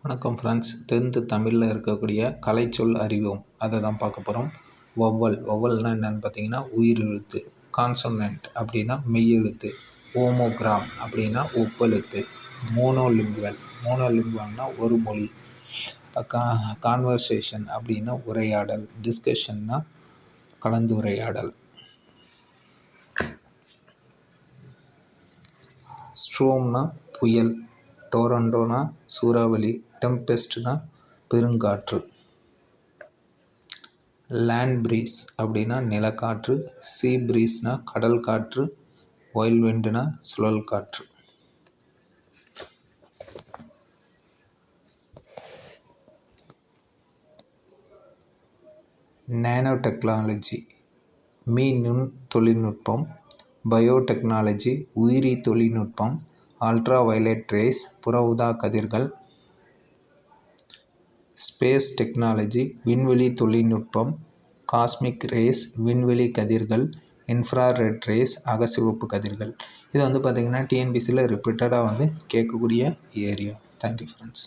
வணக்கம் friends. 10th தமிழில் இருக்கக்கூடிய கலைச்சொல் அறிவோம், அதை தான் பார்க்க போகிறோம். ஒவ்வல்னால் என்னென்னு பார்த்தீங்கன்னா உயிரெழுத்து. கான்சோனன்ட் அப்படின்னா மெய்யெழுத்து. ஓமோகிராம் அப்படின்னா ஒப்பெழுத்து. மோனோலிங்குவல்னா ஒரு மொழி. கான்வர்சேஷன் அப்படின்னா உரையாடல். டிஸ்கஷன்னா கலந்துரையாடல். ஸ்ட்ரோம்னா புயல். டொரண்டோனா சூறாவளி. டெம்பெஸ்ட்னா பெருங்காற்று. லேண்ட் ப்ரீஸ் அப்படின்னா நிலக்காற்று. சீ ப்ரீஸ்னா கடல் காற்று. ஒயில்விண்டுனா சுழல் காற்று. நானோ டெக்னாலஜி நுண் தொழில்நுட்பம். பயோடெக்னாலஜி உயிரி தொழில்நுட்பம். அல்ட்ரா வயலட் ரேஸ் புற ஊதா கதிர்கள். ஸ்பேஸ் டெக்னாலஜி விண்வெளி தொழில்நுட்பம். காஸ்மிக் ரேஸ் விண்வெளி கதிர்கள். இன்ஃப்ராரெட் ரேஸ் அகச்சிவப்பு கதிர்கள். இது பார்த்திங்கன்னா டிஎன்பிசியில் ரிப்பீட்டடாக கேட்கக்கூடிய ஏரியா. Thank you friends.